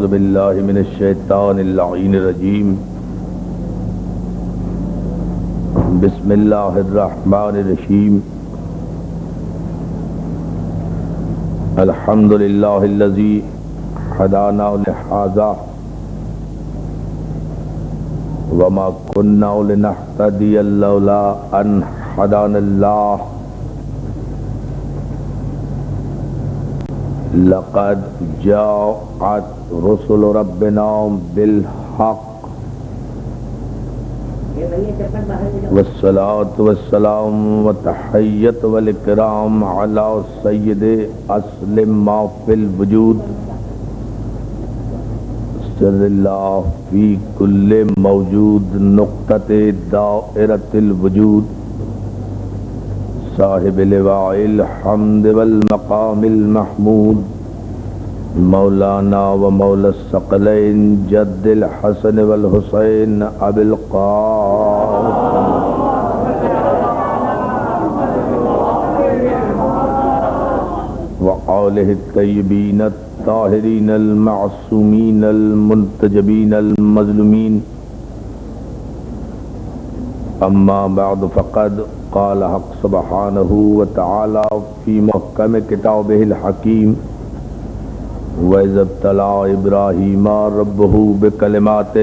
اعوذ باللہ من الشیطان اللعین الرجیم بسم اللہ الرحمن الرحیم الحمد للہ الذی ہدانا لہذا وما كنا لنهتدي لولا ان هدانا الله لقد جاءت رسل ربنا بالحق والصلاة والسلام والتحية والإكرام على سيد أسلم ما في الوجود سر اللہ فی کل موجود نقطة دائرة الوجود صاحب لواء الحمد والمقام المحمود مولانا و مولا الثقلین جد الحسن والحسین ابی القاسم وآلہ الطیبین الطاہرین المعصومین المنتجبین المظلومین اما بعد فقد قال حق سبحانہ وتعالی فی محکم کتابہ الحکیم وَإِذَا ابْتَلَىٰ إِبْرَاهِيمَ رَبُّهُ بِكَلِمَاتٍ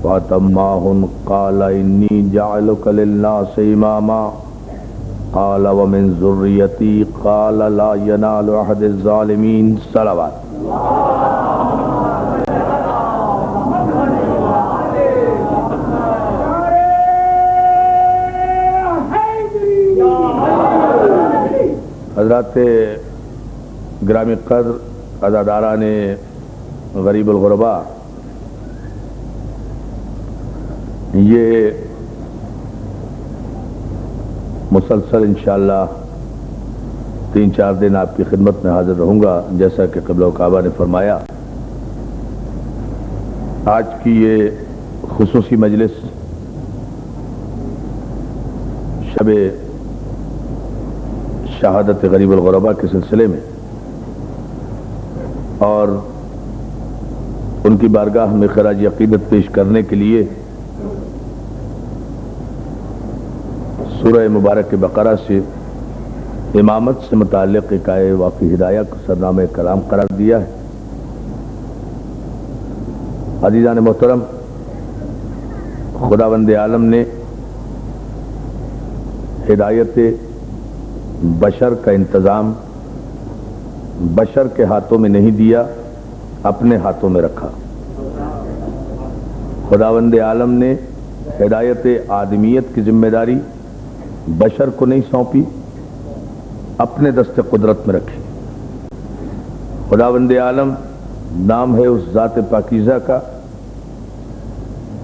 فَأَتَمَّهُنَّ قَالَ إِنِّي جَاعِلُكَ لِلنَّاسِ إِمَامًا قَالَ وَمِن ذُرِّيَّتِي قَالَ لَا يَنَالُ عَهْدِ الظَّالِمِينَ صلوات حضرات گرامی قدر عزاداران غریب الغرباء، یہ مسلسل انشاءاللہ 3-4 دن آپ کی خدمت میں حاضر رہوں گا، جیسا کہ قبلہ و کعبہ نے فرمایا۔ آج کی یہ خصوصی مجلس شب شہادت غریب الغرباء کے سلسلے میں اور ان کی بارگاہ میں خراج عقیدت پیش کرنے کے لیے سورہ مبارک بقرہ سے امامت سے متعلق ایک آیہ واقعی ہدایہ کو سرنامہ کلام قرار دیا ہے۔ عزیزان محترم، خداوند عالم نے ہدایت بشر کا انتظام بشر کے ہاتھوں میں نہیں دیا، اپنے ہاتھوں میں رکھا۔ خداوند عالم نے ہدایت آدمیت کی ذمہ داری بشر کو نہیں سونپی، اپنے دست قدرت میں رکھی۔ خداوند عالم نام ہے اس ذات پاکیزہ کا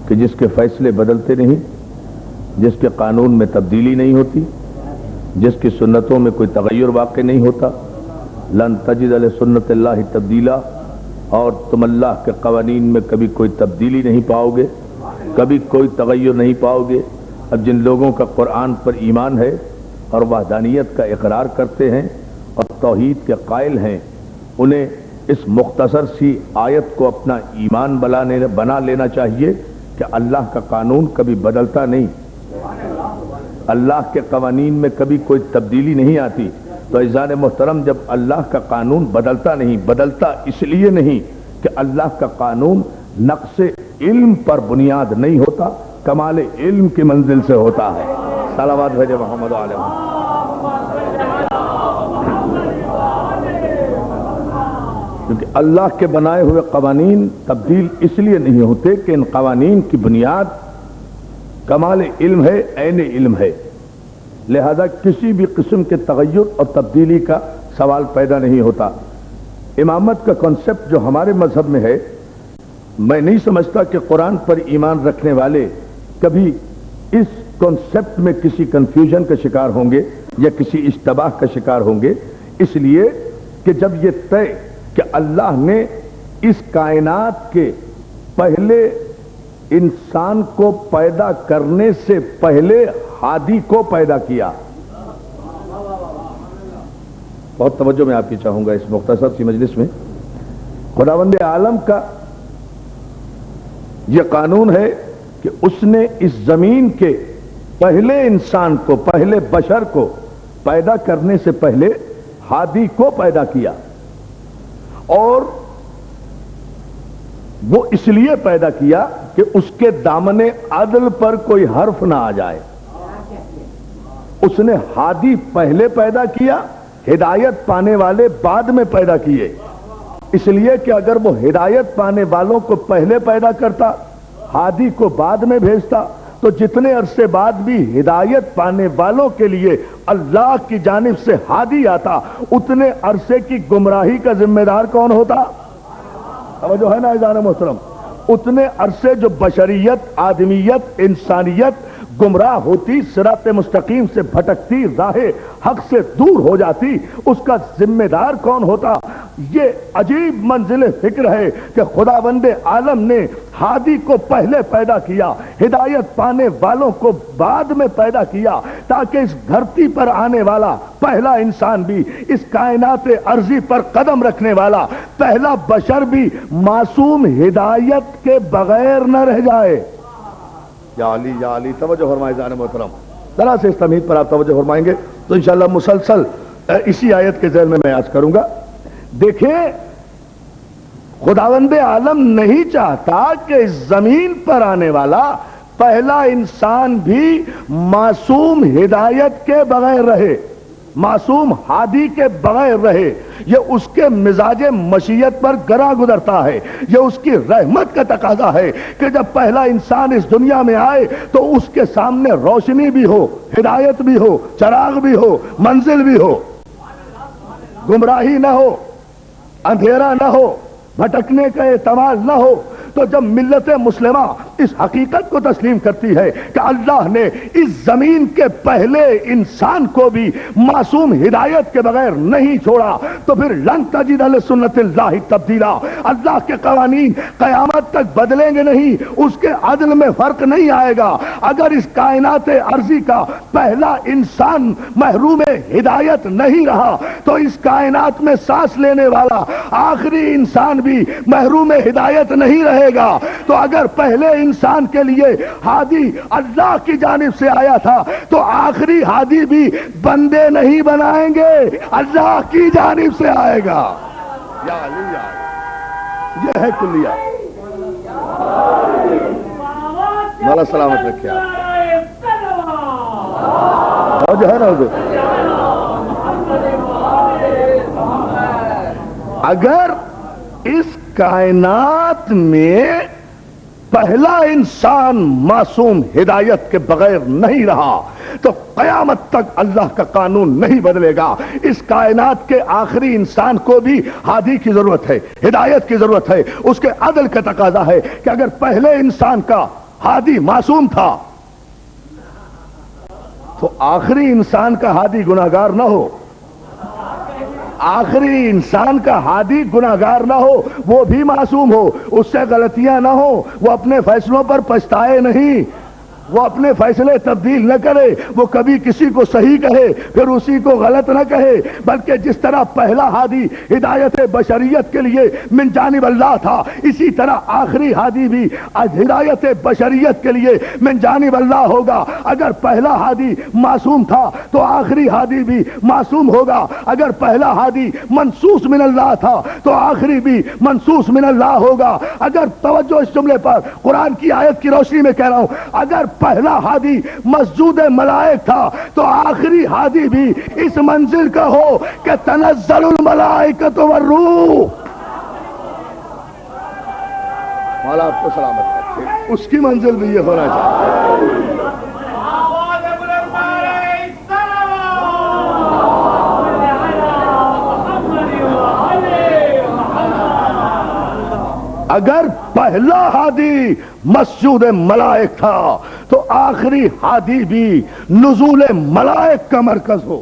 کہ جس کے فیصلے بدلتے نہیں، جس کے قانون میں تبدیلی نہیں ہوتی، جس کی سنتوں میں کوئی تغیر واقع نہیں ہوتا۔ لن تجد لسنت اللہ تبدیلا، اور تم اللہ کے قوانین میں کبھی کوئی تبدیلی نہیں پاؤ گے، کبھی کوئی تغیر نہیں پاؤ گے۔ اب جن لوگوں کا قرآن پر ایمان ہے اور وحدانیت کا اقرار کرتے ہیں اور توحید کے قائل ہیں، انہیں اس مختصر سی آیت کو اپنا ایمان بنا لینا چاہیے کہ اللہ کا قانون کبھی بدلتا نہیں، اللہ کے قوانین میں کبھی کوئی تبدیلی نہیں آتی۔ تو عزیزان محترم، جب اللہ کا قانون بدلتا نہیں، بدلتا اس لیے نہیں کہ اللہ کا قانون نقص علم پر بنیاد نہیں ہوتا، کمال علم کی منزل سے ہوتا ہے۔ صلوات بھیجے محمد علیہ۔ کیونکہ اللہ کے بنائے ہوئے قوانین تبدیل اس لیے نہیں ہوتے کہ ان قوانین کی بنیاد کمال علم ہے، عین علم ہے، لہذا کسی بھی قسم کے تغیر اور تبدیلی کا سوال پیدا نہیں ہوتا۔ امامت کا کنسپٹ جو ہمارے مذہب میں ہے، میں نہیں سمجھتا کہ قرآن پر ایمان رکھنے والے کبھی اس کنسپٹ میں کسی کنفیوژن کا شکار ہوں گے یا کسی اشتباہ کا شکار ہوں گے، اس لیے کہ جب یہ طے کہ اللہ نے اس کائنات کے پہلے انسان کو پیدا کرنے سے پہلے ہادی کو پیدا کیا۔ بہت توجہ میں آپ کی چاہوں گا اس مختصر سی مجلس میں۔ خداوند عالم کا یہ قانون ہے کہ اس نے اس زمین کے پہلے انسان کو، پہلے بشر کو پیدا کرنے سے پہلے ہادی کو پیدا کیا، اور وہ اس لیے پیدا کیا کہ اس کے دامن عدل پر کوئی حرف نہ آ جائے۔ اس نے ہادی پہلے پیدا کیا، ہدایت پانے والے بعد میں پیدا کیے، اس لیے کہ اگر وہ ہدایت پانے والوں کو پہلے پیدا کرتا، ہادی کو بعد میں بھیجتا، تو جتنے عرصے بعد بھی ہدایت پانے والوں کے لیے اللہ کی جانب سے ہادی آتا، اتنے عرصے کی گمراہی کا ذمہ دار کون ہوتا؟ توجہ ہے نا عزیزان محترم؟ اتنے عرصے جو بشریت، آدمیت، انسانیت گمراہ ہوتی، صراط مستقیم سے بھٹکتی، راہ حق سے دور ہو جاتی، اس کا ذمہ دار کون ہوتا؟ یہ عجیب منزل فکر ہے کہ خداوند عالم نے ہادی کو پہلے پیدا کیا، ہدایت پانے والوں کو بعد میں پیدا کیا، تاکہ اس دھرتی پر آنے والا پہلا انسان بھی، اس کائنات ارضی پر قدم رکھنے والا پہلا بشر بھی معصوم ہدایت کے بغیر نہ رہ جائے۔ یا علی یا علی، توجہ فرمائے عزیزان محترم، ذرا سے اس تمہید پر آپ توجہ فرمائیں گے تو انشاءاللہ مسلسل اسی آیت کے ذیل میں عرض کروں گا۔ دیکھیں، خداوند عالم نہیں چاہتا کہ اس زمین پر آنے والا پہلا انسان بھی معصوم ہدایت کے بغیر رہے، معصوم ہادی کے بغیر رہے۔ یہ اس کے مزاج مشیت پر گرا گزرتا ہے، یہ اس کی رحمت کا تقاضا ہے کہ جب پہلا انسان اس دنیا میں آئے تو اس کے سامنے روشنی بھی ہو، ہدایت بھی ہو، چراغ بھی ہو، منزل بھی ہو، گمراہی نہ ہو، اندھیرا نہ ہو، بھٹکنے کا احتمال نہ ہو۔ تو جب ملت مسلمہ اس حقیقت کو تسلیم کرتی ہے کہ اللہ نے اس زمین کے پہلے انسان کو بھی معصوم ہدایت کے بغیر نہیں چھوڑا، تو پھر لن تجد لسنت اللہ تبدیلا، اللہ کے قوانین قیامت تک بدلیں گے نہیں، اس کے عدل میں فرق نہیں آئے گا۔ اگر اس کائنات ارضی کا پہلا انسان محروم ہدایت نہیں رہا تو اس کائنات میں سانس لینے والا آخری انسان بھی محروم ہدایت نہیں رہے گا۔ تو اگر پہلے انسان کے لیے ہادی اللہ کی جانب سے آیا تھا تو آخری ہادی بھی بندے نہیں بنائیں گے، اللہ کی جانب سے آئے گا۔ یا علی یا علی، یہ ہے کلیہ۔ مولا سلامت رکھے آپ اور جو ہے نا حضور، اگر اس کائنات میں پہلا انسان معصوم ہدایت کے بغیر نہیں رہا تو قیامت تک اللہ کا قانون نہیں بدلے گا۔ اس کائنات کے آخری انسان کو بھی ہادی کی ضرورت ہے، ہدایت کی ضرورت ہے، اس کے عدل کا تقاضا ہے کہ اگر پہلے انسان کا ہادی معصوم تھا تو آخری انسان کا ہادی گناہگار نہ ہو، آخری انسان کا ہادی گناہگار نہ ہو، وہ بھی معصوم ہو، اس سے غلطیاں نہ ہو، وہ اپنے فیصلوں پر پچھتائے نہیں، وہ اپنے فیصلے تبدیل نہ کرے، وہ کبھی کسی کو صحیح کہے پھر اسی کو غلط نہ کہے، بلکہ جس طرح پہلا ہادی ہدایت بشریت کے لیے من جانب اللہ تھا، اسی طرح آخری ہادی بھی ہدایت بشریت کے لیے من جانب اللہ ہوگا۔ اگر پہلا ہادی معصوم تھا تو آخری ہادی بھی معصوم ہوگا، اگر پہلا ہادی منصوص من اللہ تھا تو آخری بھی منصوص من اللہ ہوگا۔ اگر توجہ اس جملے پر، قرآن کی آیت کی روشنی میں کہہ رہا ہوں، اگر پہلا ہادی مسجود ملائک تھا تو آخری ہادی بھی اس منزل کا ہو کہ تنزل الملائکۃ والروح۔ مولا آپ کو سلامت رکھے، اس کی منزل بھی یہ ہونا چاہیے۔ اگر پہلا ہادی مسجود ملائک تھا تو آخری ہادی بھی نزول ملائک کا مرکز ہو،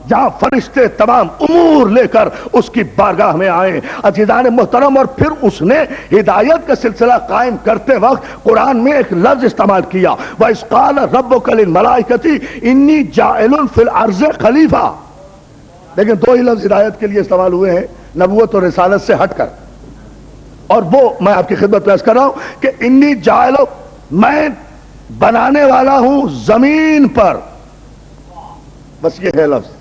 جہاں فرشتے تمام امور لے کر اس کی بارگاہ میں آئیں۔ عزیزان محترم، اور پھر اس نے ہدایت کا سلسلہ قائم کرتے وقت قرآن میں ایک لفظ استعمال کیا، وَإِذْ قَالَ رَبُّكَ لِلْمَلَائِكَةِ إِنِّي جَاعِلٌ فِي الْأَرْضِ خلیفہ۔ لیکن دو ہی لفظ ہدایت کے لیے استعمال ہوئے ہیں نبوت اور رسالت سے ہٹ کر۔ اور وہ میں آپ کی خدمت پیش کر رہا ہوں کہ انی جاعلو، میں بنانے والا ہوں زمین پر، بس یہ ہے لفظ،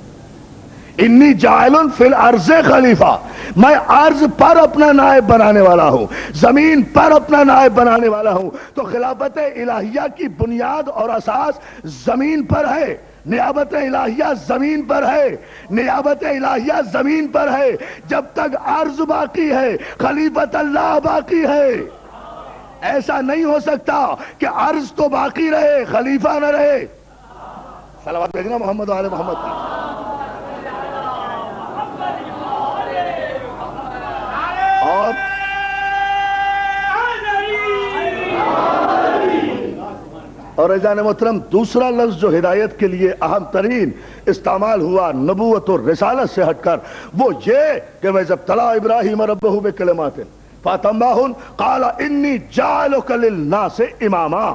انی جاعل فی الارض خلیفہ، میں عرض پر اپنا نائب بنانے والا ہوں، زمین پر اپنا نائب بنانے والا ہوں۔ تو خلافت الہیہ کی بنیاد اور اساس زمین پر ہے، نیابت الہیہ زمین پر ہے، نیابت الہیہ زمین پر ہے، جب تک عرض باقی ہے خلیفت اللہ باقی ہے۔ ایسا نہیں ہو سکتا کہ عرض تو باقی رہے خلیفہ نہ رہے۔ صلوات بھیجنا محمد و آل محمد کی۔ اور عزیزان محترم، دوسرا لفظ جو ہدایت کے لیے اہم ترین استعمال ہوا نبوت اور رسالت سے ہٹ کر، وہ یہ کہ وَإِذِ ابْتَلَىٰ إِبْرَاهِيمَ رَبُّهُ بِكَلِمَاتٍ فَأَتَمَّهُنَّ قَالَ إِنِّي جَاعِلُكَ لِلنَّاسِ إِمَامًا۔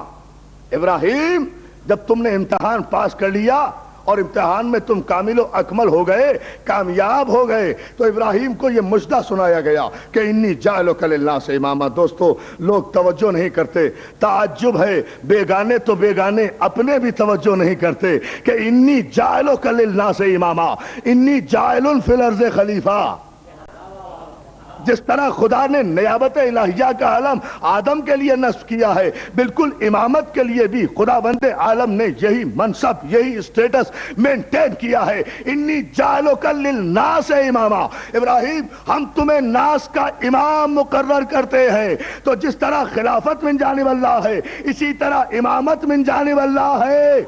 ابراہیم، جب تم نے امتحان پاس کر لیا اور امتحان میں تم کامل و اکمل ہو گئے، کامیاب ہو گئے، تو ابراہیم کو یہ مژدہ سنایا گیا کہ انی جاعلک للناس اماما۔ دوستو، لوگ توجہ نہیں کرتے، تعجب ہے، بیگانے تو بیگانے اپنے بھی توجہ نہیں کرتے کہ انی جاعلک للناس اماما، انی جاعل فی الارض خلیفہ۔ جس طرح خدا نے نیابت الہیہ کا علم آدم کے لیے نصب کیا ہے، بالکل امامت کے لیے بھی خداوند عالم نے یہی منصب، یہی اسٹیٹس مینٹین کیا ہے۔ انی جاعلک للناس اماما، ابراہیم ہم تمہیں ناس کا امام مقرر کرتے ہیں۔ تو جس طرح خلافت من جانب اللہ ہے، اسی طرح امامت من جانب اللہ ہے۔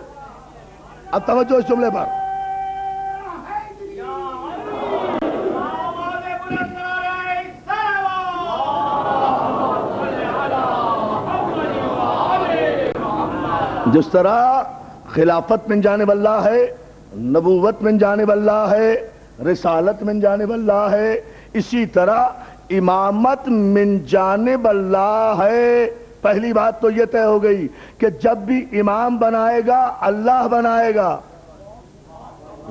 اب توجہ اس جملے پر، جس طرح خلافت من جانب اللہ ہے، نبوت من جانب اللہ ہے، رسالت من جانب اللہ ہے، اسی طرح امامت من جانب اللہ ہے۔ پہلی بات تو یہ طے ہو گئی کہ جب بھی امام بنائے گا اللہ بنائے گا،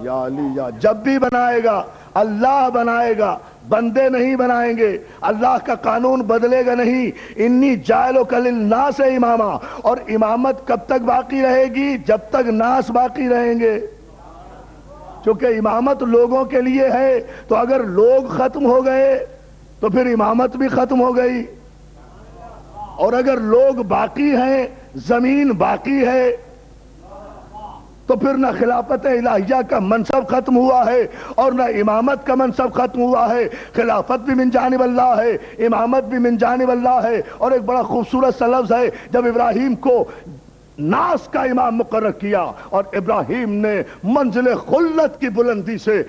یا علی یا، جب بھی بنائے گا اللہ بنائے گا، بندے نہیں بنائیں گے، اللہ کا قانون بدلے گا نہیں۔ انی جاعلک للناس اماما، اور امامت کب تک باقی رہے گی؟ جب تک ناس باقی رہیں گے، چونکہ امامت لوگوں کے لیے ہے، تو اگر لوگ ختم ہو گئے تو پھر امامت بھی ختم ہو گئی، اور اگر لوگ باقی ہیں، زمین باقی ہے، تو پھر نہ خلافت الہیہ کا منصب ختم ہوا ہے اور نہ امامت کا منصب ختم ہوا ہے۔ خلافت بھی من جانب اللہ ہے، امامت بھی من جانب اللہ ہے۔ اور ایک بڑا خوبصورت سا لفظ ہے، جب ابراہیم کو ناس کا امام مقرر کیا اور ابراہیم نے منزل خلت کی بلندی سے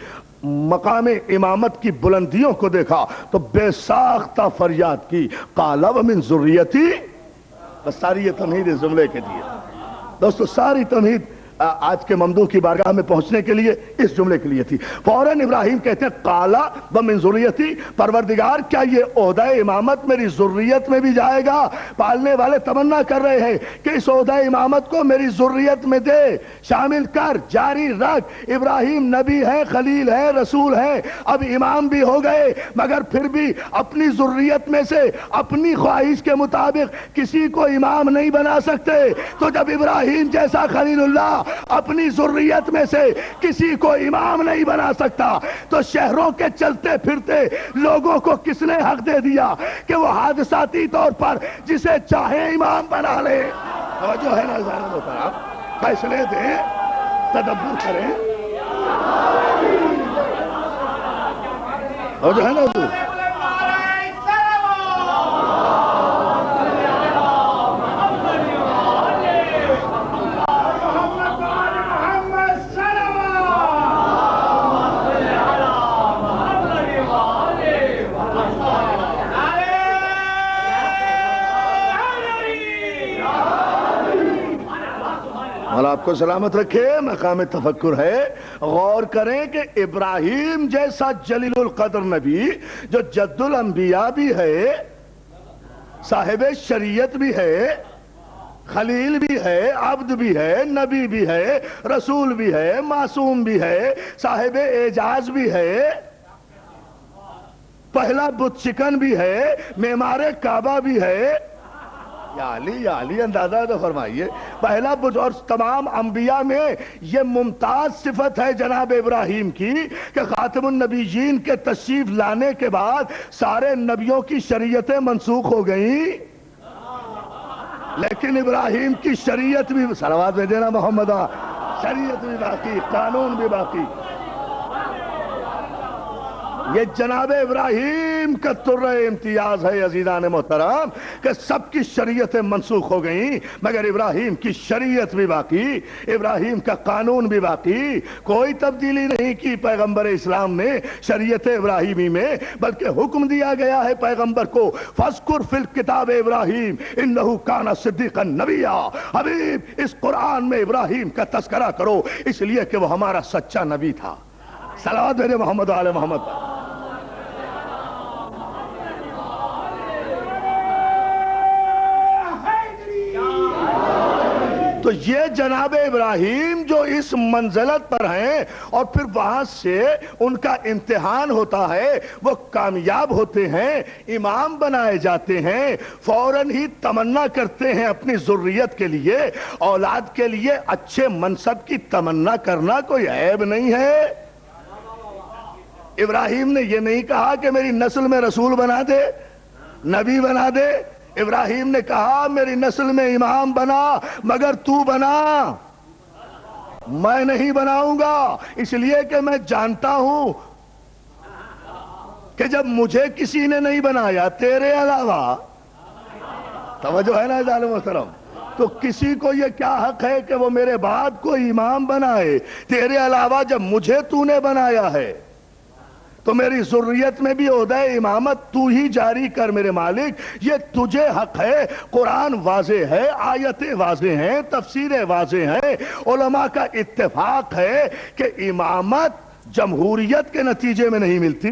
مقام امامت کی بلندیوں کو دیکھا تو بے ساختہ فریاد کی، قال ومن ذریتی۔ بس ساری یہ تمہید اس جملے کے لیے دوستو، ساری تمہید آج کے ممدوح کی بارگاہ میں پہنچنے کے لیے اس جملے کے لیے تھی۔ فوراً ابراہیم کہتے ہیں قالا ومن ذریتی، پروردگار کیا یہ عہدہ امامت میری ذریت میں بھی جائے گا؟ پالنے والے تمنا کر رہے ہیں کہ اس عہدہ امامت کو میری ذریت میں دے، شامل کر، جاری رکھ۔ ابراہیم نبی ہے، خلیل ہے، رسول ہے، اب امام بھی ہو گئے، مگر پھر بھی اپنی ذریت میں سے اپنی خواہش کے مطابق کسی کو امام نہیں بنا سکتے۔ تو جب ابراہیم جیسا خلیل اللہ اپنی ذریت میں سے کسی کو امام نہیں بنا سکتا، تو شہروں کے چلتے پھرتے لوگوں کو کس نے حق دے دیا کہ وہ حادثاتی طور پر جسے چاہے امام بنا لے؟ توجہ ہے نا ذرا محترم، فیصلے دیں، تدبر کریں، توجہ ہے نا حضور۔ اور آپ کو سلامت رکھے، مقام تفکر ہے۔ غور کریں کہ ابراہیم جیسا جلیل القدر نبی، جو جد الانبیاء بھی ہے، صاحب شریعت بھی ہے، خلیل بھی ہے، عبد بھی ہے، نبی بھی ہے، رسول بھی ہے، معصوم بھی ہے، صاحب اعجاز بھی ہے، پہلا بت چکن بھی ہے، معمار کعبہ بھی ہے. یا علی اندازہ تو فرمائیے. پہلا بت، اور تمام انبیاء میں یہ ممتاز صفت ہے جناب ابراہیم کی کہ خاتم النبیین کے تشریف لانے کے بعد سارے نبیوں کی شریعتیں منسوخ ہو گئیں، لیکن ابراہیم کی شریعت بھی، صلوات بھیجے نا محمد، شریعت بھی باقی، قانون بھی باقی. یہ جناب ابراہیم کا طرہ امتیاز ہے عزیزان محترم کہ سب کی شریعتیں منسوخ ہو گئیں مگر ابراہیم کی شریعت بھی باقی، ابراہیم کا قانون بھی باقی. کوئی تبدیلی نہیں کی پیغمبر اسلام نے شریعت ابراہیمی میں، بلکہ حکم دیا گیا ہے پیغمبر کو فَاذْكُرْ فِي الْكِتَابِ ابراہیم اِنَّهُ كَانَ صِدِّيقًا نَبِيًّا. حبیب اس قرآن میں ابراہیم کا تذکرہ کرو، اس لیے کہ وہ ہمارا سچا نبی تھا. صلوات بھیجے محمد آل محمد. تو یہ جناب ابراہیم جو اس منزلت پر ہیں اور پھر وہاں سے ان کا امتحان ہوتا ہے، وہ کامیاب ہوتے ہیں، امام بنائے جاتے ہیں، فوراً ہی تمنا کرتے ہیں اپنی ذریت کے لیے، اولاد کے لیے اچھے منصب کی تمنا کرنا کوئی عیب نہیں ہے. ابراہیم نے یہ نہیں کہا کہ میری نسل میں رسول بنا دے، نبی بنا دے. ابراہیم نے کہا میری نسل میں امام بنا مگر تو بنا، میں نہیں بناؤں گا، اس لیے کہ میں جانتا ہوں کہ جب مجھے کسی نے نہیں بنایا تیرے علاوہ، توجہ ہے نا ظالم محترم، تو کسی کو یہ کیا حق ہے کہ وہ میرے بعد کوئی امام بنائے تیرے علاوہ جب مجھے تو نے بنایا ہے. تو میری ذریت میں بھی عہدہ امامت تو ہی جاری کر میرے مالک، یہ تجھے حق ہے. قرآن واضح ہے، آیتیں واضح ہیں، تفسیریں واضح ہیں، علماء کا اتفاق ہے کہ امامت جمہوریت کے نتیجے میں نہیں ملتی،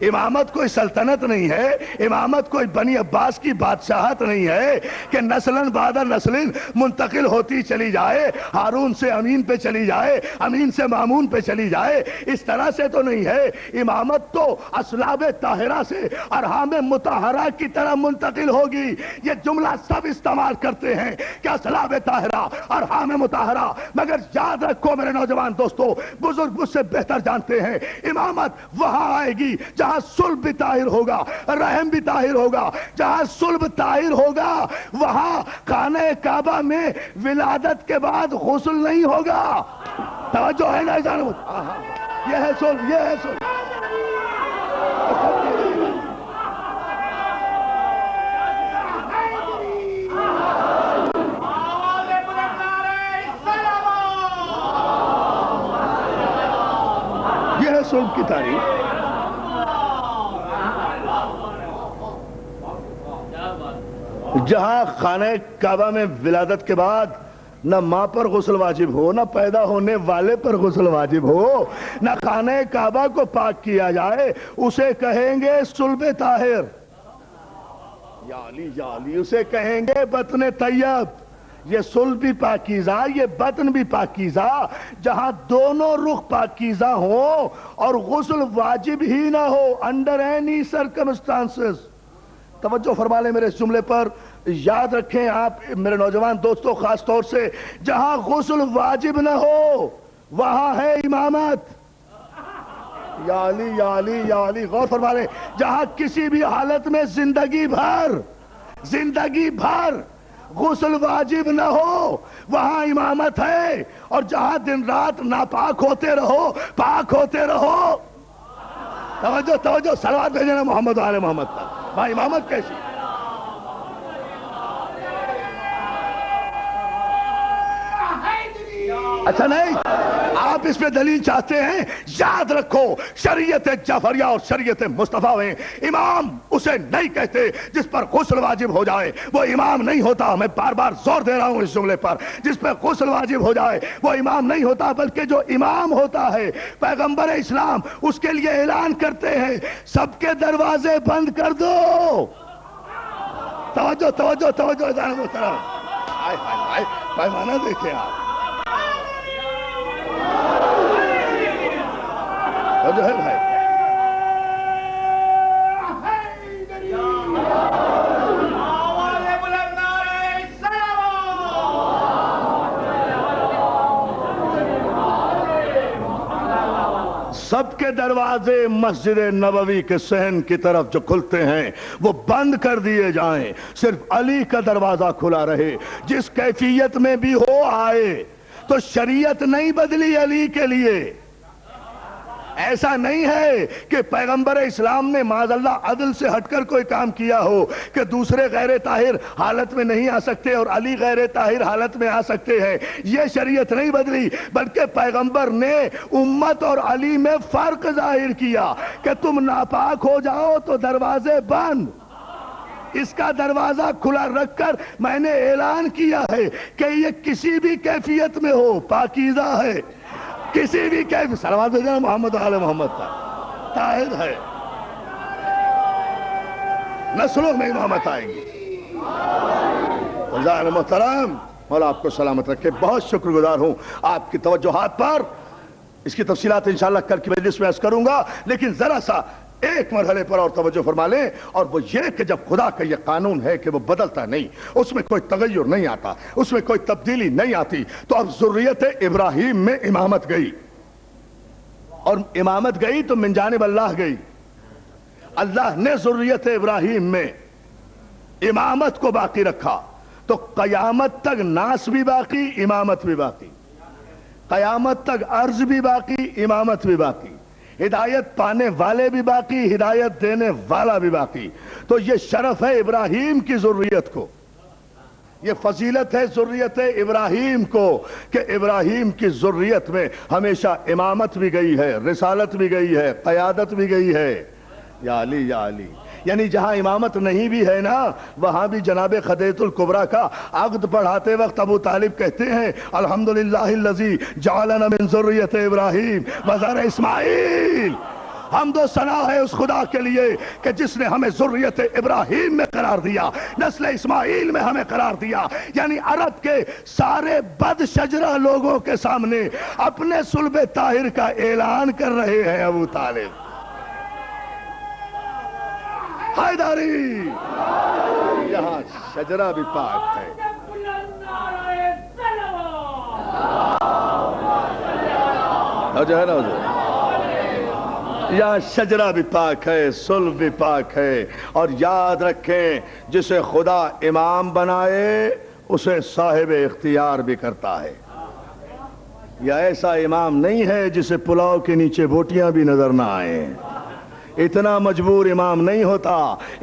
امامت کوئی سلطنت نہیں ہے، امامت کوئی بنی عباس کی بادشاہت نہیں ہے کہ نسلاً بعد نسل منتقل ہوتی چلی جائے، ہارون سے امین پہ چلی جائے، امین سے مامون پہ چلی جائے. اس طرح سے تو نہیں ہے. امامت تو اسلاب طاہرہ سے ارحام مطہرہ کی طرح منتقل ہوگی. یہ جملہ سب استعمال کرتے ہیں کہ اسلاب طاہرہ، ارحام مطہرہ، مگر یاد رکھو میرے نوجوان دوستو، بزرگ مجھ سے بہتر جانتے ہیں امامت وہاں آئے گی جہاں صلب بھی طاہر ہوگا، رحم بھی طاہر ہوگا. جہاں صلب طاہر ہوگا وہاں خانہ کعبہ میں ولادت کے بعد غسل نہیں ہوگا. توجہ ہے نا جانو، یہ ہے صلب، یہ ہے صلب. یہ ہے صلب کی تاریخ. جہاں خانہ کعبہ میں ولادت کے بعد نہ ماں پر غسل واجب ہو، نہ پیدا ہونے والے پر غسل واجب ہو، نہ خانہ کعبہ کو پاک کیا جائے، اسے کہیں گے صلب طاہر. یا علی اسے کہیں گے بطن طیب. یہ صلب بھی پاکیزہ، یہ بطن بھی پاکیزہ. جہاں دونوں رخ پاکیزہ ہوں اور غسل واجب ہی نہ ہو انڈر اینی سرکمسٹانسز. توجہ فرما لیں میرے اس جملے پر، یاد رکھیں آپ میرے نوجوان دوستو، خاص طور سے جہاں غسل واجب نہ ہو وہاں ہے امامت. یا علی غور فرما لیں. جہاں کسی بھی حالت میں زندگی بھر غسل واجب نہ ہو وہاں امامت ہے. اور جہاں دن رات ناپاک ہوتے رہو پاک ہوتے رہو. توجہ صلوات بھیجنا محمد آل محمد پر. بھائی امامت کیسی؟ اچھا نہیں، آپ اس پہ دلیل چاہتے ہیں، یاد رکھو شریعت جعفریہ اور شریعت مصطفیٰ میں امام اسے نہیں کہتے جس پر غسل واجب ہو جائے وہ امام نہیں ہوتا. میں بار بار زور دے رہا ہوں اس جملے پر، جس پر غسل واجب ہو جائے وہ امام نہیں ہوتا، بلکہ جو امام ہوتا ہے پیغمبر اسلام اس کے لیے اعلان کرتے ہیں سب کے دروازے بند کر دو. توجہ پیمانہ دیکھیں آپ. جو ہے بھائی سب کے دروازے مسجد نبوی کے صحن کی طرف جو کھلتے ہیں وہ بند کر دیے جائیں، صرف علی کا دروازہ کھلا رہے، جس کیفیت میں بھی ہو آئے۔ تو شریعت نہیں بدلی علی کے لیے، ایسا نہیں ہے کہ پیغمبر اسلام نے معاذ اللہ عدل سے ہٹ کر کوئی کام کیا ہو کہ دوسرے غیر طاہر حالت میں نہیں آ سکتے اور علی غیر طاہر حالت میں آ سکتے ہیں، یہ شریعت نہیں بدلی، بلکہ پیغمبر نے امت اور علی میں فرق ظاہر کیا کہ تم ناپاک ہو جاؤ تو دروازے بند، اس کا دروازہ کھلا رکھ کر میں نے اعلان کیا ہے کہ یہ کسی بھی کیفیت میں ہو پاکیزہ ہے، کسی بھی کیفیت، صلوات بھیجنا محمد و آل محمد کا طاہر ہے، نسلوں میں امامت آئیں گی۔ عزیزان محترم، مولا آپ کو سلامت رکھے، بہت شکر گزار ہوں آپ کی توجہات پر، اس کی تفصیلات انشاءاللہ کل کی مجلس میں عرض کروں گا، لیکن ذرا سا ایک مرحلے پر اور توجہ فرما لیں، اور وہ یہ کہ جب خدا کا یہ قانون ہے کہ وہ بدلتا نہیں، اس میں کوئی تغیر نہیں آتا، اس میں کوئی تبدیلی نہیں آتی، تو اب ذریت ابراہیم میں امامت گئی، اور امامت گئی تو من جانب اللہ گئی، اللہ نے ذریت ابراہیم میں امامت کو باقی رکھا، تو قیامت تک ناس بھی باقی، امامت بھی باقی، قیامت تک عرض بھی باقی، امامت بھی باقی، ہدایت پانے والے بھی باقی، ہدایت دینے والا بھی باقی۔ تو یہ شرف ہے ابراہیم کی ذریت کو، یہ فضیلت ہے ذریت ابراہیم کو کہ ابراہیم کی ذریت میں ہمیشہ امامت بھی گئی ہے، رسالت بھی گئی ہے، قیادت بھی گئی ہے۔ یا علی یا علی، یعنی جہاں امامت نہیں بھی ہے نا، وہاں بھی جناب خدیجۃ الکبریٰ کا عقد پڑھاتے وقت ابو طالب کہتے ہیں الحمدللہ الذی جعلنا من ذریۃ ابراہیم وذر اسماعیل، حمد و ثنا ہے اس خدا کے لیے کہ جس نے ہمیں ذریت ابراہیم میں قرار دیا، نسل اسماعیل میں ہمیں قرار دیا، یعنی عرب کے سارے بد شجرہ لوگوں کے سامنے اپنے صلب طاہر کا اعلان کر رہے ہیں ابو طالب۔ حیدری، یہاں شجرہ بھی پاک ہے، جو ہے نا یہاں شجرہ بھی پاک ہے، صلب بھی پاک ہے، اور یاد رکھیں جسے خدا امام بنائے اسے صاحب اختیار بھی کرتا ہے، یا ایسا امام نہیں ہے جسے پلاؤ کے نیچے بوٹیاں بھی نظر نہ آئیں، اتنا مجبور امام نہیں ہوتا،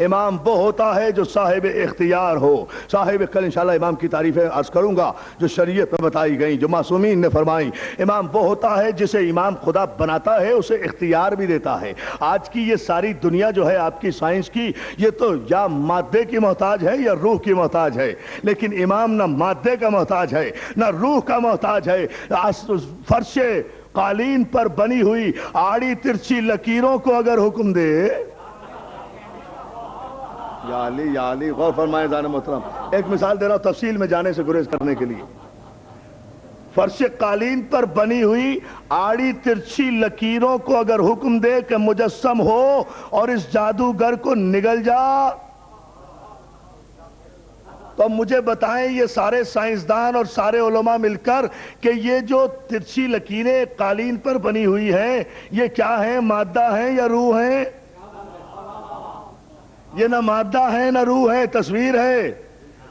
امام وہ ہوتا ہے جو صاحب اختیار ہو، صاحب، کل انشاءاللہ امام کی تعریفیں عرض کروں گا جو شریعت میں بتائی گئیں، جو معصومین نے فرمائیں۔ امام وہ ہوتا ہے جسے امام خدا بناتا ہے، اسے اختیار بھی دیتا ہے۔ آج کی یہ ساری دنیا جو ہے آپ کی سائنس کی، یہ تو یا مادے کی محتاج ہے یا روح کی محتاج ہے، لیکن امام نہ مادے کا محتاج ہے نہ روح کا محتاج ہے۔ فرش قالین پر بنی ہوئی آڑی ترچھی لکیروں کو اگر حکم دے، یا علی یا علی، غور فرمائیں زان محترم، ایک مثال دے رہا ہوں تفصیل میں جانے سے گریز کرنے کے لیے۔ فرش قالین پر بنی ہوئی آڑی ترچھی لکیروں کو اگر حکم دے کہ مجسم ہو اور اس جادوگر کو نگل جا، تو مجھے بتائیں یہ سارے سائنسدان اور سارے علماء مل کر کہ یہ جو ترچھی لکیریں قالین پر بنی ہوئی ہیں یہ کیا ہیں، مادہ ہیں یا روح ہیں؟ یہ نہ مادہ ہے نہ روح ہے، تصویر ہے،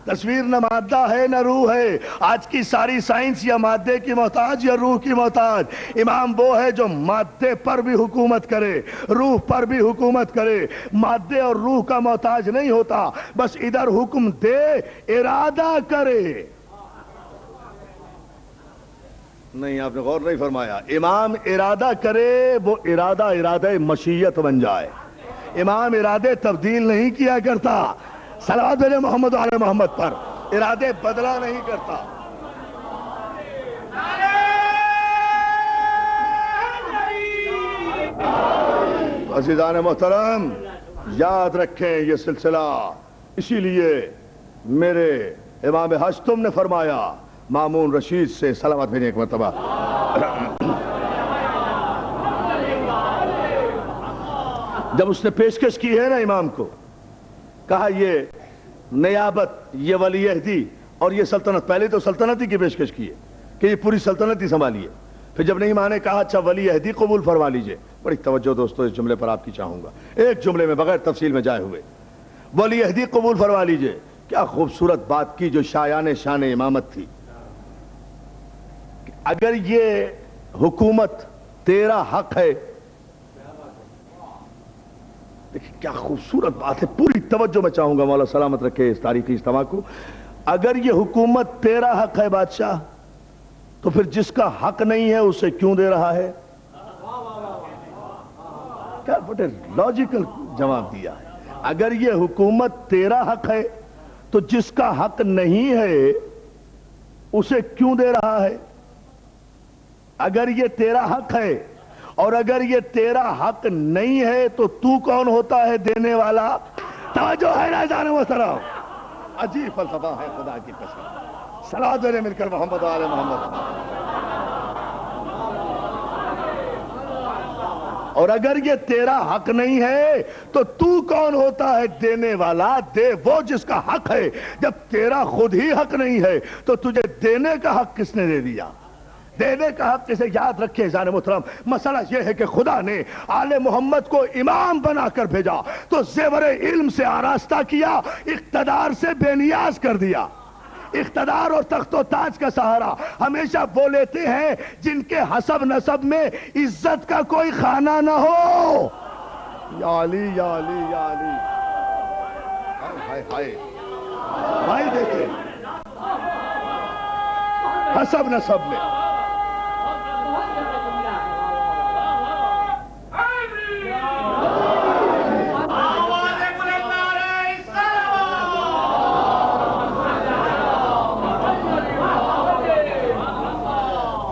تصویر نہ مادہ ہے نہ روح ہے۔ آج کی ساری سائنس یا مادے کی محتاج یا روح کی محتاج؟ امام وہ ہے جو مادے پر بھی حکومت کرے، روح پر بھی حکومت کرے، مادے اور روح کا محتاج نہیں ہوتا، بس ادھر حکم دے، ارادہ کرے۔ نہیں، آپ نے غور نہیں فرمایا، امام ارادہ کرے، وہ ارادہ مشیت بن جائے، امام ارادے تبدیل نہیں کیا کرتا، صلوات بھیجے محمد و آل محمد پر، ارادے بدلا نہیں کرتا۔ عزیزان محترم، یاد رکھیں یہ سلسلہ، اسی لیے میرے امام حج تم نے فرمایا مامون رشید سے صلوات بھیجیں ایک مرتبہ، جب اس نے پیشکش کی ہے نا امام کو، کہا یہ نیابت، یہ ولی عہدی اور یہ سلطنت، پہلے تو سلطنت ہی کی پیشکش کی ہے کہ یہ پوری سلطنت ہی سنبھالیے، پھر جب نہیں مانے کہا اچھا ولی عہدی قبول فرما لیجئے. بڑی توجہ دوستو اس جملے پر آپ کی چاہوں گا, ایک جملے میں بغیر تفصیل میں جائے ہوئے. ولی عہدی قبول فرما لیجئے. کیا خوبصورت بات کی جو شایان شان امامت تھی. اگر یہ حکومت تیرا حق ہے, دیکھیں کیا خوبصورت بات ہے, پوری توجہ میں چاہوں گا, مولا سلامت رکھے اس تاریخی اجتماع کو. اگر یہ حکومت تیرا حق ہے بادشاہ, تو پھر جس کا حق نہیں ہے اسے کیوں دے رہا ہے؟ کیا بڑے لاجیکل جواب دیا ہے. اگر یہ حکومت تیرا حق ہے تو جس کا حق نہیں ہے اسے کیوں دے رہا ہے؟ اگر یہ تیرا حق ہے اور اگر یہ تیرا حق نہیں ہے تو تو کون ہوتا ہے دینے والا؟ توجہ ہے نا جان محترم, عجیب فلسفہ ہے خدا کی قسم. صلوات دے مل کر محمد آل محمد. اور اگر یہ تیرا حق نہیں ہے تو تو کون ہوتا ہے دینے والا؟ دے وہ جس کا حق ہے. جب تیرا خود ہی حق نہیں ہے تو تجھے دینے کا حق کس نے دے دیا؟ دینے کا حق کسے؟ یاد رکھیں جان محترم, مسئلہ یہ ہے کہ خدا نے آل محمد کو امام بنا کر بھیجا تو زیور علم سے آراستہ کیا, اقتدار سے بے نیاز کر دیا. اقتدار اور تخت و تاج کا سہارا ہمیشہ وہ لیتے ہیں جن کے حسب نسب میں عزت کا کوئی خانہ نہ ہو. یا علی یا علی یا علی. ہائے ہائے بھائی دیکھیں, حسب نسب میں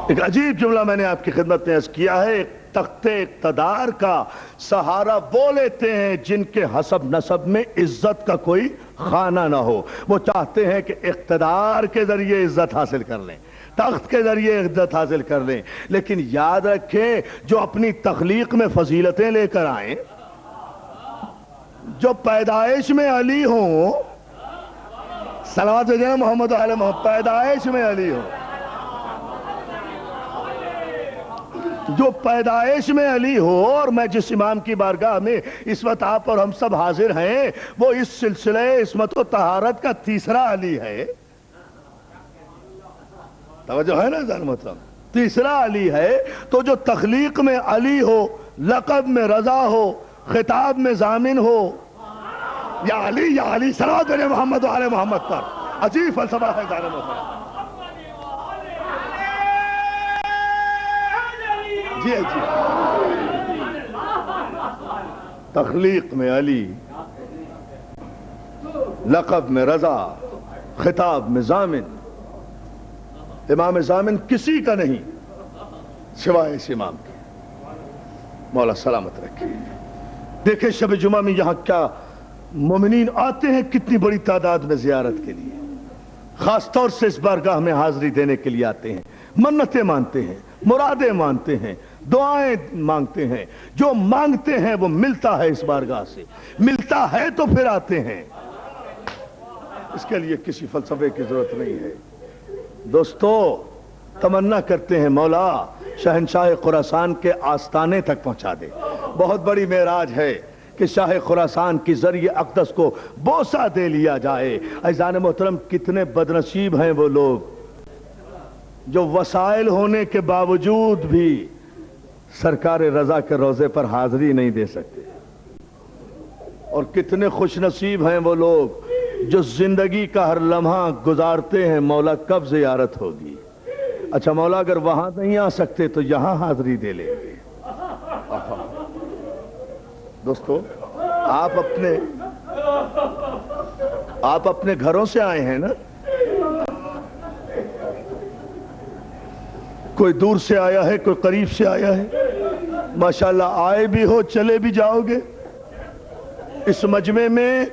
ایک عجیب جملہ میں نے آپ کی خدمت میں عرض کیا ہے. ایک تخت اقتدار کا سہارا وہ لیتے ہیں جن کے حسب نسب میں عزت کا کوئی خانہ نہ ہو. وہ چاہتے ہیں کہ اقتدار کے ذریعے عزت حاصل کر لیں, تخت کے ذریعے عزت حاصل کر لیں. لیکن یاد رکھیں جو اپنی تخلیق میں فضیلتیں لے کر آئیں, جو پیدائش میں علی ہوں, صلوات دینا محمد علیہ محمد, پیدائش میں علی ہوں, جو پیدائش میں علی ہو, اور میں جس امام کی بارگاہ میں اس وقت آپ اور ہم سب حاضر ہیں وہ اس سلسلے عصمت و طہارت کا تیسرا علی ہے. توجہ ہے نا جان محترم, تیسرا علی ہے. تو جو تخلیق میں علی ہو, لقب میں رضا ہو, خطاب میں ضامن ہو, یا علی صلوات علی محمد و علی محمد پر. عجیب فلسفہ ہے جان محترم. جی جی, تخلیق میں علی, لقب میں رضا, خطاب میں ضامن. امام ضامن کسی کا نہیں سوائے اس امام کے, مولا سلامت رکھے. دیکھیں شب جمعہ میں یہاں کیا مومنین آتے ہیں, کتنی بڑی تعداد میں زیارت کے لیے, خاص طور سے اس بارگاہ میں حاضری دینے کے لیے آتے ہیں, منتیں مانتے ہیں, مرادیں مانتے ہیں, دعائیں مانگتے ہیں. جو مانگتے ہیں وہ ملتا ہے اس بارگاہ سے, ملتا ہے تو پھر آتے ہیں. اس کے لیے کسی فلسفے کی ضرورت نہیں ہے. دوستو تمنا کرتے ہیں مولا شہنشاہ خراسان کے آستانے تک پہنچا دے. بہت بڑی معراج ہے کہ شاہ خراسان کی ذریعے اقدس کو بوسہ دے لیا جائے. عزیزان محترم, کتنے بدنصیب ہیں وہ لوگ جو وسائل ہونے کے باوجود بھی سرکار رضا کے روضے پر حاضری نہیں دے سکتے, اور کتنے خوش نصیب ہیں وہ لوگ جو زندگی کا ہر لمحہ گزارتے ہیں مولا کب زیارت ہوگی. اچھا مولا اگر وہاں نہیں آ سکتے تو یہاں حاضری دے لیں گے. دوستو آپ اپنے گھروں سے آئے ہیں نا, کوئی دور سے آیا ہے, کوئی قریب سے آیا ہے. ماشاءاللہ آئے بھی ہو, چلے بھی جاؤ گے. اس مجمع میں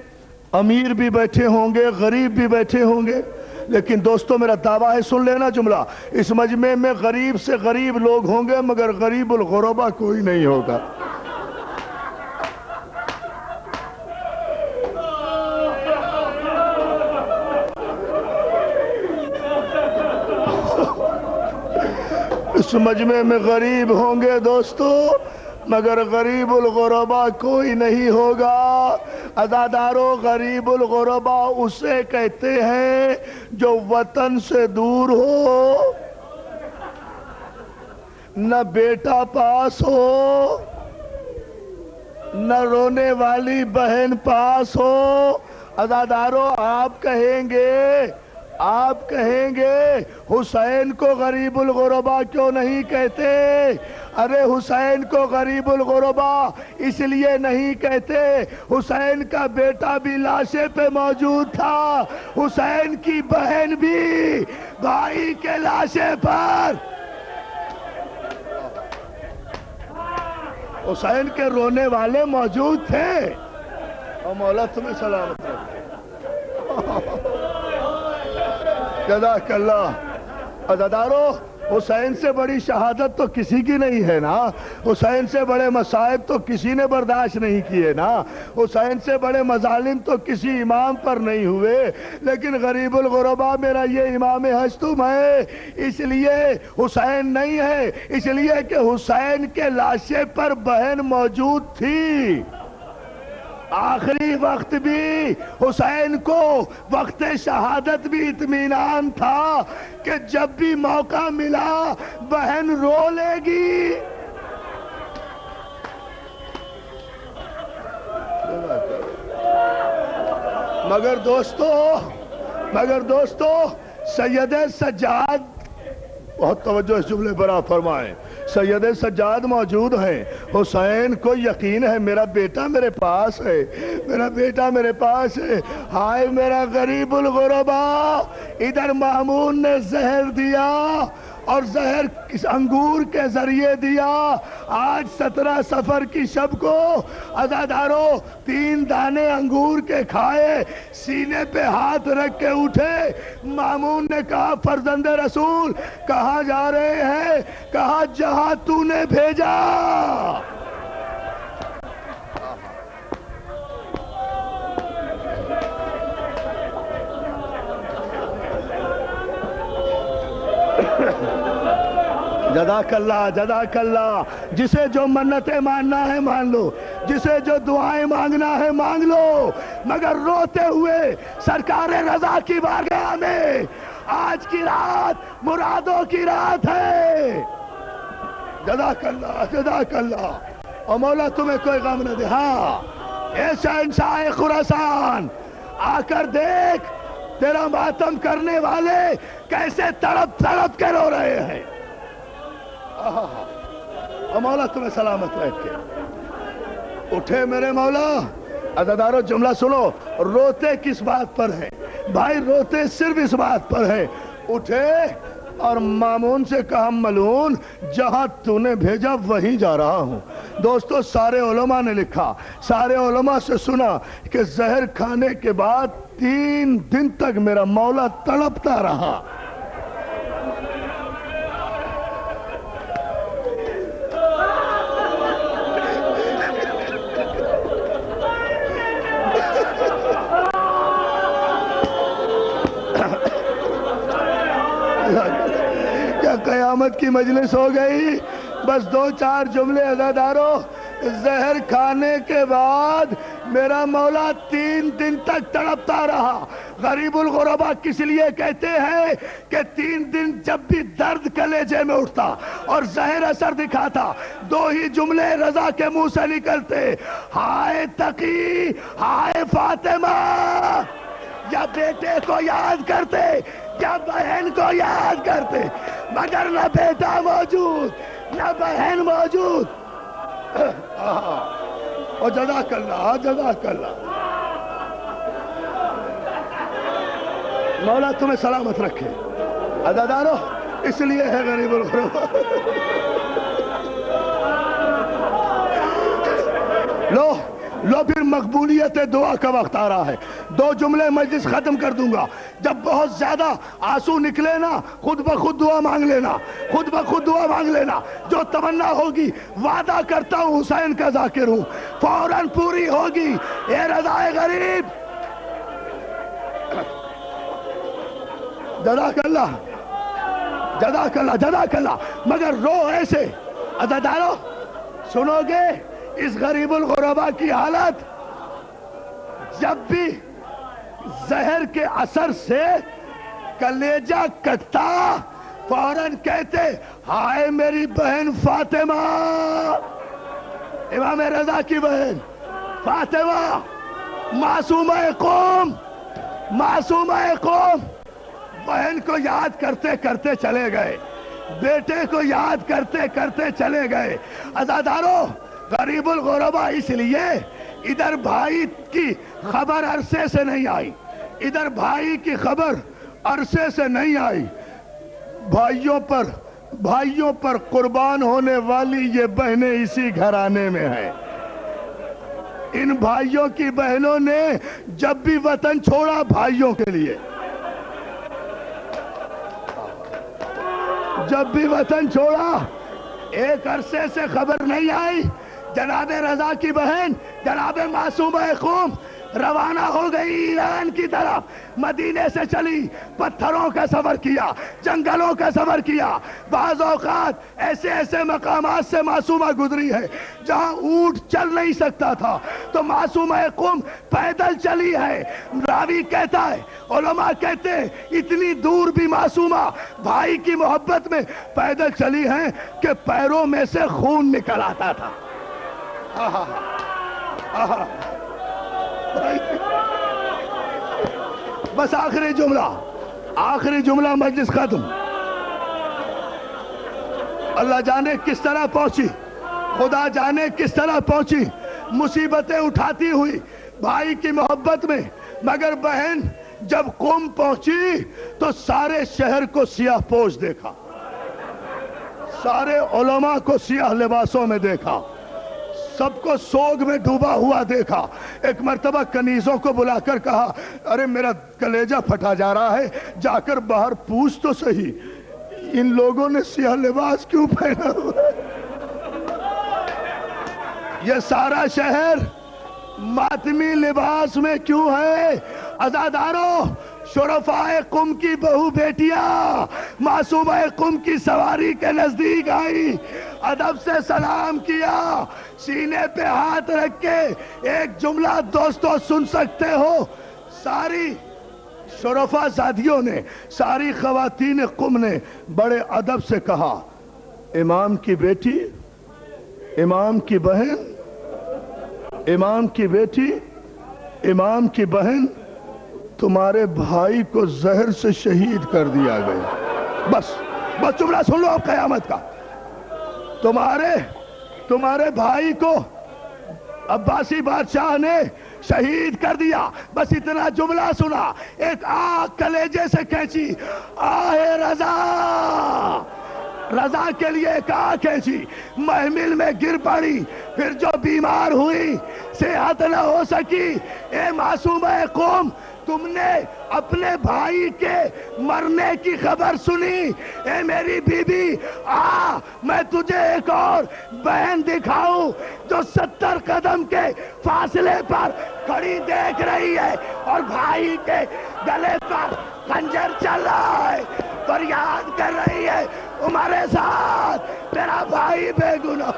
امیر بھی بیٹھے ہوں گے, غریب بھی بیٹھے ہوں گے, لیکن دوستو میرا دعویٰ ہے, سن لینا جملہ, اس مجمع میں غریب سے غریب لوگ ہوں گے مگر غریب الغربا کوئی نہیں ہوگا. اس مجمع میں غریب ہوں گے دوستو، مگر غریب الغربا کوئی نہیں ہوگا۔ عزادارو، غریب الغربا اسے کہتے ہیں جو وطن سے دور ہو، نہ بیٹا پاس ہو، نہ رونے والی بہن پاس ہو۔ عزادارو، آپ کہیں گے حسین کو غریب الغربا کیوں نہیں کہتے؟ ارے حسین کو غریب الغربا اس لیے نہیں کہتے، حسین کا بیٹا بھی لاشے پہ موجود تھا، حسین کی بہن بھی بھائی کے لاشے پر، حسین کے رونے والے موجود تھے۔ اور مولا تمہیں سلامت رکھے۔ جزاک اللہ۔ عزادارو، حسین سے بڑی شہادت تو کسی کی نہیں ہے نا، حسین سے بڑے مصائب تو کسی نے برداشت نہیں کیے نا، حسین سے بڑے مظالم تو کسی امام پر نہیں ہوئے، لیکن غریب الغربا میرا یہ امام ہشتم ہے، اس لیے حسین نہیں ہے، اس لیے کہ حسین کے لاشے پر بہن موجود تھی۔ آخری وقت بھی حسین کو وقت شہادت بھی اطمینان تھا کہ جب بھی موقع ملا بہن رو لے گی۔ مگر دوستو سید سجاد، بہت توجہ اس جملے پر آپ فرمائیں، سید سجاد موجود ہیں، حسین کو یقین ہے میرا بیٹا میرے پاس ہے، میرا بیٹا میرے پاس ہے۔ ہائے میرا غریب الغربا، ادھر مامون نے زہر دیا اور زہر انگور کے ذریعے دیا۔ آج 17 صفر کی شب کو عزادارو 3 دانے انگور کے کھائے، سینے پہ ہاتھ رکھ کے اٹھے۔ مامون نے کہا فرزند رسول کہاں جا رہے ہیں؟ کہا جہاں تو نے بھیجا۔ جزاک اللہ، جزاک اللہ۔ جسے جو منتیں ماننا ہے مان لو، جسے جو دعائیں مانگنا ہے مانگ لو، مگر روتے ہوئے سرکار رضا کی بارگاہ میں آج کی رات مرادوں کی رات ہے۔ جزاک اللہ، جزاک اللہ۔ اور مولا تمہیں کوئی غم نہ دے۔ ہاں، اے شہنشاہ خراسان، آ کر دیکھ تیرا ماتم کرنے والے کیسے تڑپ تڑپ کے رو رہے ہیں۔ اور مولا تمہیں سلامت رکھے۔ اٹھے میرے مولا۔ عزادارو جملہ سنو، روتے کس بات پر ہے بھائی؟ روتے صرف اس بات پر ہے، اٹھے اور مامون سے کہا ملعون جہاں تو نے بھیجا وہیں جا رہا ہوں۔ دوستو سارے علماء نے لکھا، سارے علماء سے سنا کہ زہر کھانے کے بعد 3 دن تک میرا مولا تڑپتا رہا۔ کیا قیامت کی مجلس ہو گئی؟ بس 2-4 جملے عزادارو۔ زہر کھانے کے بعد میرا مولا 3 دن تک تڑپتا رہا۔ غریب الغربا کس لیے کہتے ہیں کہ 3 دن جب بھی درد کلیجے میں اٹھتا اور زہر اثر دکھاتا، 2 ہی جملے رضا کے منہ سے نکلتے، ہائے تقی، ہائے فاطمہ۔ یا بیٹے کو یاد کرتے یا بہن کو یاد کرتے، مگر نہ بیٹا موجود نہ بہن موجود۔ اور جزاک اللہ، جزاک اللہ۔ مولا تمہیں سلامت رکھے۔ عزادارو اس لیے ہے غریب الغربا۔ لو پھر مقبولیت دعا کا وقت آ رہا ہے۔ 2 جملے مجلس ختم کر دوں گا۔ جب بہت زیادہ آنسو نکلے نا، خود بخود دعا مانگ لینا، خود بخود دعا مانگ لینا۔ جو تمنا ہوگی وعدہ کرتا ہوں حسین کا ذاکر ہوں، فوراً پوری ہوگی۔ اے رضائے غریب، جزاک اللہ۔ جزاک اللہ جزاک اللہ، مگر رو ایسے عزادارو سنو گے اس غریب الغربا کی حالت؟ جب بھی زہر کے اثر سے کلیجہ کٹتا فوراً کہتے ہائے میری بہن فاطمہ، امام رضا کی بہن فاطمہ، معصومہ قوم، معصومہ قوم۔ بہن کو یاد کرتے کرتے چلے گئے، بیٹے کو یاد کرتے کرتے چلے گئے۔ عزادارو غریب الغربا اس لیے ادھر بھائی کی خبر عرصے سے نہیں آئی، ادھر بھائی کی خبر عرصے سے نہیں آئی۔ بھائیوں پر قربان ہونے والی یہ بہنیں اسی گھرانے میں ہیں۔ ان بھائیوں کی بہنوں نے جب بھی وطن چھوڑا بھائیوں کے لیے، جب بھی وطن چھوڑا ایک عرصے سے خبر نہیں آئی۔ جناب رضا کی بہن جناب معصومہ قوم روانہ ہو گئی ایران کی طرف، مدینے سے چلی، پتھروں کا سفر کیا، جنگلوں کا سفر کیا، بعض اوقات ایسے ایسے مقامات سے معصومہ گزری ہے جہاں اونٹ چل نہیں سکتا تھا تو معصومہ قوم پیدل چلی ہے۔ راوی کہتا ہے، علماء کہتے ہیں اتنی دور بھی معصومہ بھائی کی محبت میں پیدل چلی ہیں کہ پیروں میں سے خون نکل آتا تھا۔ بس آخری جملہ مجلس ختم۔ اللہ جانے کس طرح پہنچی، خدا جانے کس طرح پہنچی مصیبتیں اٹھاتی ہوئی بھائی کی محبت میں، مگر بہن جب قم پہنچی تو سارے شہر کو سیاہ پوش دیکھا، سارے علماء کو سیاہ لباسوں میں دیکھا، سب کو سوگ میں ڈوبا ہوا دیکھا۔ ایک مرتبہ کنیزوں کو بلا کر کہا ارے میرا کلیجہ پھٹا جا رہا ہے، جا کر باہر پوچھ تو صحیح ان لوگوں نے سیاہ لباس کیوں پہنا ہوا ہے؟ یہ سارا شہر ماتمی لباس میں کیوں ہے؟ عزادارو شرفائے قم کی بہو بیٹیاں معصومہ قم کی سواری کے نزدیک آئی، ادب سے سلام کیا، سینے پہ ہاتھ رکھ کے ایک جملہ دوستو سن سکتے ہو؟ ساری شرفا زادیوں نے، ساری خواتین قم نے بڑے ادب سے کہا امام کی بیٹی، امام کی بہن، امام کی بیٹی، امام کی بہن، تمہارے بھائی کو زہر سے شہید کر دیا گیا۔ بس جملہ سن لو اب قیامت کا۔ تمہارے بھائی کو عباسی بادشاہ نے شہید کر دیا، بس اتنا جملہ سنا، ایک آگ کلیجے سے کھینچی، آہ رضا، رضا کے لیے ایک آگ کھینچی، محمل میں گر پڑی، پھر جو بیمار ہوئی، صحت نہ ہو سکی۔ اے معصومہ قوم، تم نے اپنے بھائی کے مرنے کی خبر سنی؟ اے میری بی بی، میں تجھے ایک اور بہن دکھاؤں جو 70 قدم کے فاصلے پر کھڑی دیکھ رہی ہے اور بھائی کے گلے پر خنجر چل رہا ہے، فریاد کر رہی ہے ہمارے ساتھ میرا بھائی بے گناہ